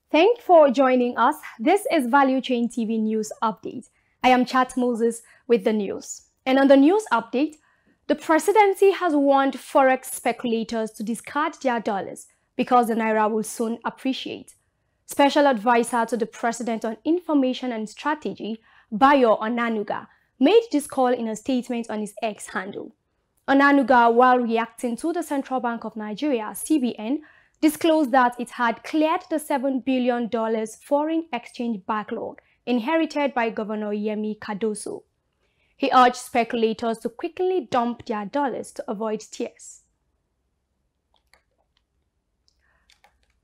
Thank you for joining us. This is Value Chain TV News Update. I am Chat Moses with the news. And on the news update, the presidency has warned forex speculators to discard their dollars because the naira will soon appreciate. Special advisor to the president on information and strategy, Bayo Onanuga, made this call in a statement on his X handle. Onanuga, while reacting to the Central Bank of Nigeria, CBN, disclosed that it had cleared the $7 billion foreign exchange backlog inherited by Governor Yemi Cardoso. He urged speculators to quickly dump their dollars to avoid tears.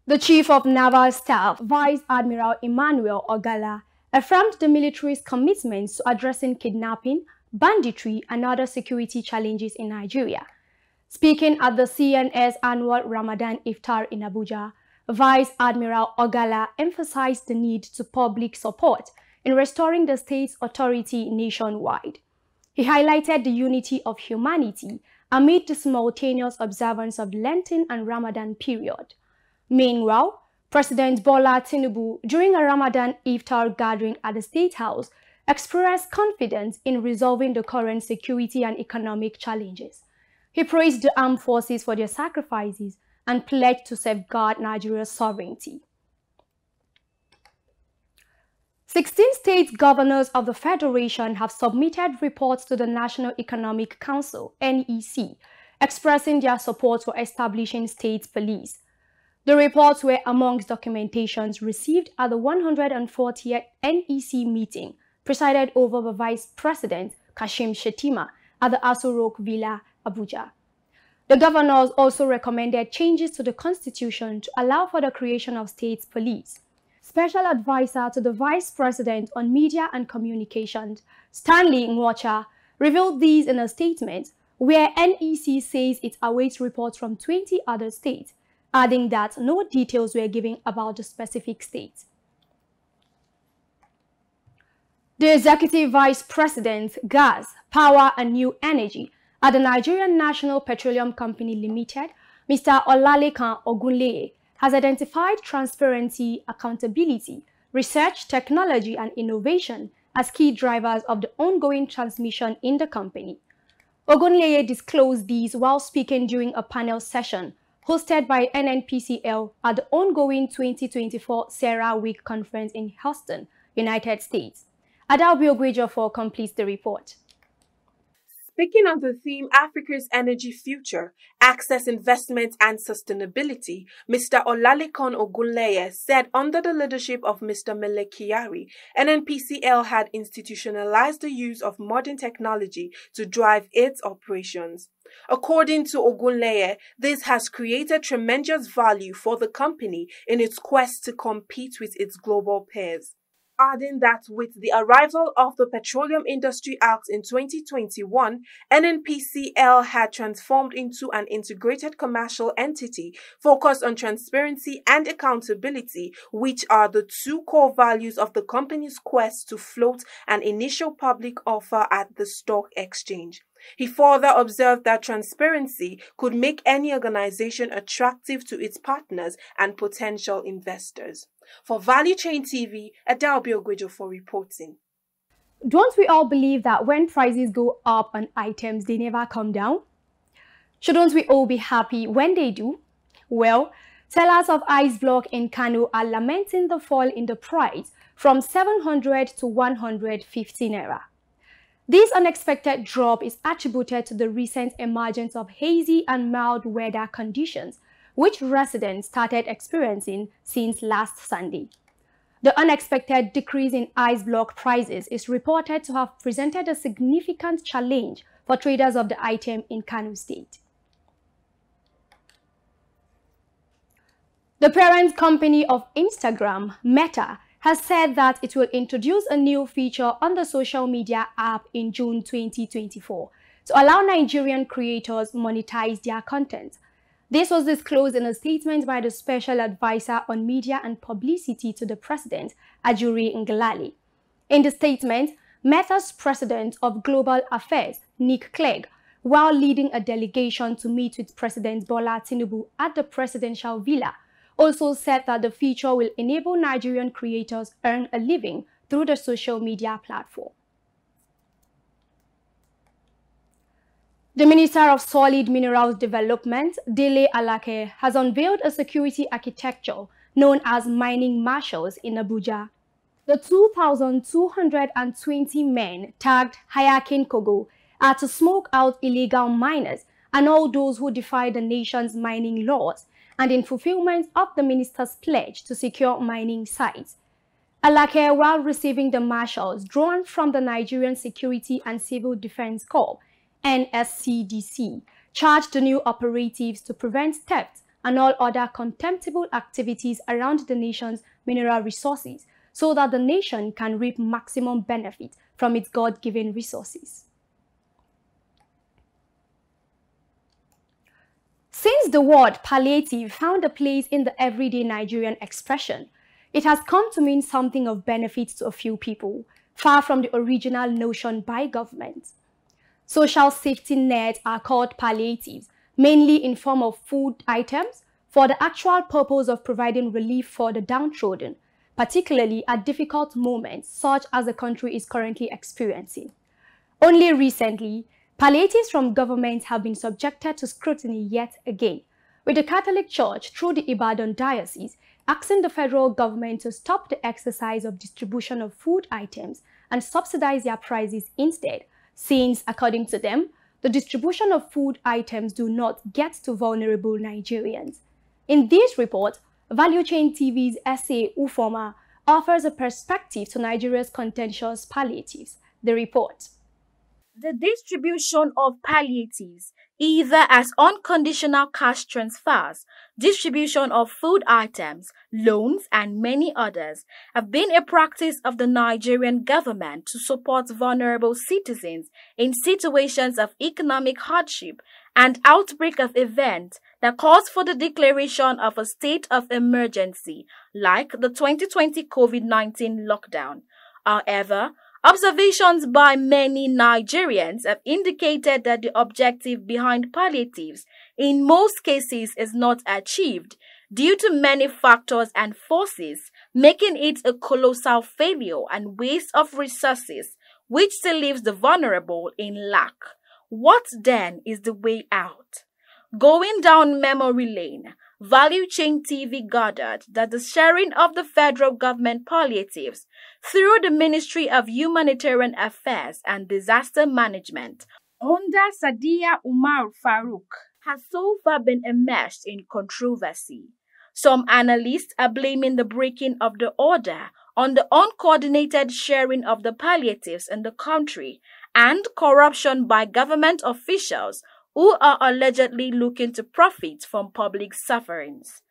The Chief of Naval Staff, Vice Admiral Emmanuel Ogala, affirmed the military's commitments to addressing kidnapping, banditry, and other security challenges in Nigeria. Speaking at the CNS annual Ramadan Iftar in Abuja, Vice Admiral Ogala emphasized the need to public support in restoring the state's authority nationwide. He highlighted the unity of humanity amid the simultaneous observance of Lenten and Ramadan period. Meanwhile, President Bola Tinubu, during a Ramadan Iftar gathering at the State House, expressed confidence in resolving the current security and economic challenges. He praised the armed forces for their sacrifices and pledged to safeguard Nigeria's sovereignty. 16 state governors of the Federation have submitted reports to the National Economic Council, NEC, expressing their support for establishing state police. The reports were amongst documentations received at the 140th NEC meeting, presided over by Vice President Kashim Shettima at the Aso Rock Villa, Abuja. The governors also recommended changes to the constitution to allow for the creation of state police. Special advisor to the Vice President on Media and Communications, Stanley Nwocha, revealed these in a statement where NEC says it awaits reports from 20 other states, adding that no details were given about the specific state. The Executive Vice President, Gas, Power and New Energy at the Nigerian National Petroleum Company Limited, Mr. Olalekan Ogunleye, has identified transparency, accountability, research, technology and innovation as key drivers of the ongoing transmission in the company. Ogunleye disclosed these while speaking during a panel session hosted by NNPCL at the ongoing 2024 Sarah Week conference in Houston, United States. Adalbi Ogwejofor completes the report. Speaking on the theme Africa's Energy Future, Access, Investment and Sustainability, Mr. Olalekan Ogunleye said under the leadership of Mr. Mele Kyari, NNPCL had institutionalized the use of modern technology to drive its operations. According to Ogunleye, this has created tremendous value for the company in its quest to compete with its global peers. Adding that with the arrival of the Petroleum Industry Act in 2021, NNPCL had transformed into an integrated commercial entity focused on transparency and accountability, which are the two core values of the company's quest to float an initial public offer at the stock exchange. He further observed that transparency could make any organization attractive to its partners and potential investors. For Value Chain TV, Adalbi Ogwejofor reporting. Don't we all believe that when prices go up on items, they never come down? Shouldn't we all be happy when they do? Well, sellers of ice block in Kano are lamenting the fall in the price from 700 to 150 naira. This unexpected drop is attributed to the recent emergence of hazy and mild weather conditions, which residents started experiencing since last Sunday. The unexpected decrease in ice block prices is reported to have presented a significant challenge for traders of the item in Kano State. The parent company of Instagram, Meta, has said that it will introduce a new feature on the social media app in June 2024 to allow Nigerian creators monetize their content. This was disclosed in a statement by the Special Advisor on Media and Publicity to the President, Ajuri Ngelale. In the statement, Meta's President of Global Affairs, Nick Clegg, while leading a delegation to meet with President Bola Tinubu at the Presidential Villa, also said that the feature will enable Nigerian creators earn a living through the social media platform. The Minister of Solid Minerals Development, Dele Alake, has unveiled a security architecture known as mining marshals in Abuja. The 2,220 men tagged Hayakin Kogo are to smoke out illegal miners and all those who defy the nation's mining laws, and in fulfillment of the minister's pledge to secure mining sites. Alake, while receiving the marshals drawn from the Nigerian Security and Civil Defense Corps, NSCDC, charged the new operatives to prevent theft and all other contemptible activities around the nation's mineral resources so that the nation can reap maximum benefit from its God-given resources. Since the word palliative found a place in the everyday Nigerian expression, it has come to mean something of benefit to a few people, far from the original notion by government. Social safety nets are called palliatives, mainly in form of food items, for the actual purpose of providing relief for the downtrodden, particularly at difficult moments such as the country is currently experiencing. Only recently, palliatives from government have been subjected to scrutiny yet again, with the Catholic Church through the Ibadan Diocese asking the federal government to stop the exercise of distribution of food items and subsidize their prices instead, since, according to them, the distribution of food items do not get to vulnerable Nigerians. In this report, Value Chain TV's essay Ufoma offers a perspective to Nigeria's contentious palliatives. The report. The distribution of palliatives, either as unconditional cash transfers, distribution of food items, loans, and many others, have been a practice of the Nigerian government to support vulnerable citizens in situations of economic hardship and outbreak of events that calls for the declaration of a state of emergency, like the 2020 COVID-19 lockdown. However, observations by many Nigerians have indicated that the objective behind palliatives in most cases is not achieved due to many factors and forces, making it a colossal failure and waste of resources, which still leaves the vulnerable in lack. What then is the way out? Going down memory lane, Value Chain TV gathered that the sharing of the federal government palliatives through the Ministry of Humanitarian Affairs and Disaster Management under Sadiya Umar Farouk has so far been immersed in controversy. Some analysts are blaming the breaking of the order on the uncoordinated sharing of the palliatives in the country and corruption by government officials who are allegedly looking to profit from public sufferings.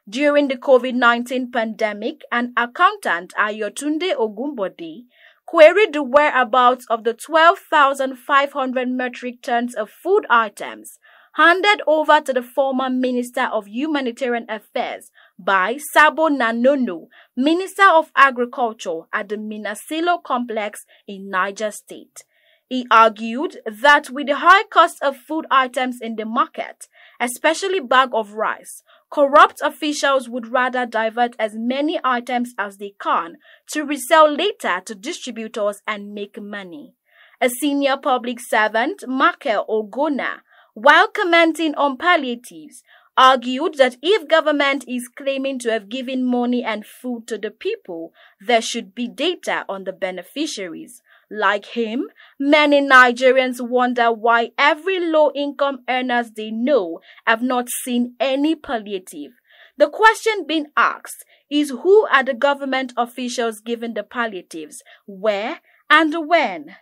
During the COVID-19 pandemic, an accountant, Ayotunde Ogunbode, queried the whereabouts of the 12,500 metric tons of food items handed over to the former Minister of Humanitarian Affairs by Sabo Nanono, Minister of Agriculture at the Minasilo complex in Niger State. He argued that with the high cost of food items in the market, especially bag of rice, corrupt officials would rather divert as many items as they can to resell later to distributors and make money. A senior public servant, Marshal Ogona, while commenting on palliatives, argued that if government is claiming to have given money and food to the people, there should be data on the beneficiaries. Like him, many Nigerians wonder why every low-income earners they know have not seen any palliative. The question being asked is who are the government officials giving the palliatives, where and when?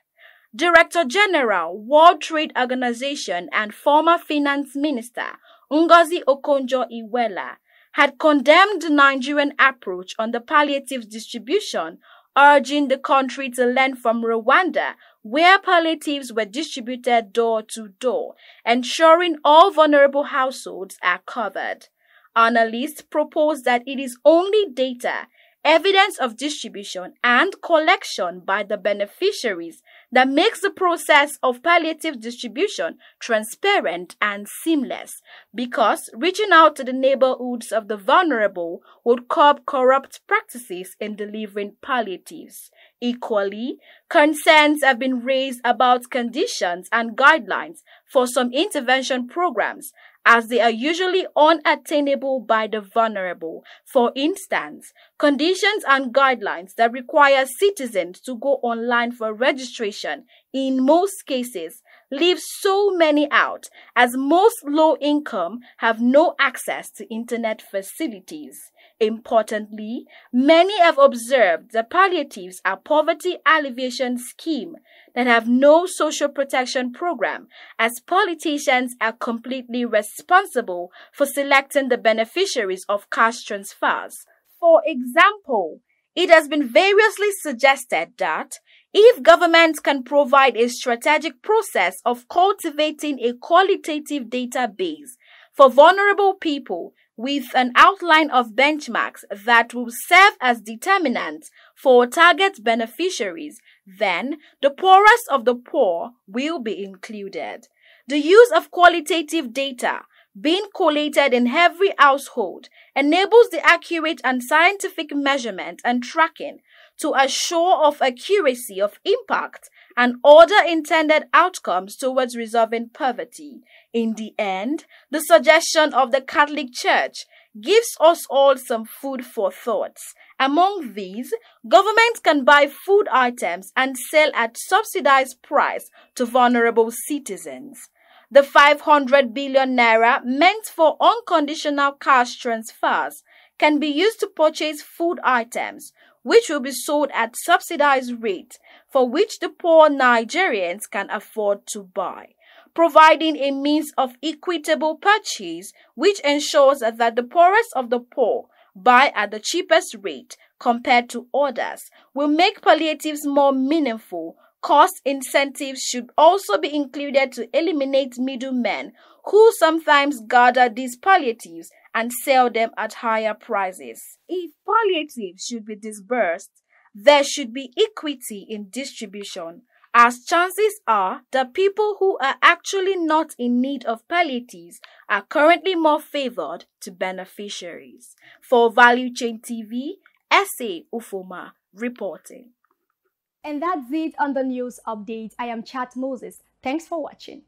Director General, World Trade Organization and former Finance Minister Ngozi Okonjo-Iweala had condemned the Nigerian approach on the palliative distribution, urging the country to learn from Rwanda, where palliatives were distributed door to door, ensuring all vulnerable households are covered. Analysts propose that it is only data, evidence of distribution, and collection by the beneficiaries that makes the process of palliative distribution transparent and seamless, because reaching out to the neighborhoods of the vulnerable would curb corrupt practices in delivering palliatives. Equally, concerns have been raised about conditions and guidelines for some intervention programs, as they are usually unattainable by the vulnerable. For instance, conditions and guidelines that require citizens to go online for registration in most cases leave so many out, as most low income have no access to internet facilities. Importantly, many have observed that palliatives are poverty alleviation schemes that have no social protection program, as politicians are completely responsible for selecting the beneficiaries of cash transfers. For example, it has been variously suggested that if governments can provide a strategic process of cultivating a qualitative database for vulnerable people with an outline of benchmarks that will serve as determinants for target beneficiaries, then the poorest of the poor will be included. The use of qualitative data being collated in every household enables the accurate and scientific measurement and tracking to assure of accuracy of impact and other intended outcomes towards resolving poverty. In the end, the suggestion of the Catholic Church gives us all some food for thoughts. Among these, governments can buy food items and sell at subsidized price to vulnerable citizens. The 500 billion naira meant for unconditional cash transfers can be used to purchase food items, which will be sold at subsidized rate, for which the poor Nigerians can afford to buy, providing a means of equitable purchase which ensures that the poorest of the poor buy at the cheapest rate compared to others, will make palliatives more meaningful. Cost incentives should also be included to eliminate middlemen who sometimes gather these palliatives and sell them at higher prices. If palliatives should be disbursed, there should be equity in distribution, as chances are that people who are actually not in need of palliatives are currently more favored to beneficiaries. For Value Chain TV, S.A. Ufoma reporting. And that's it on the news update. I am Chat Moses. Thanks for watching.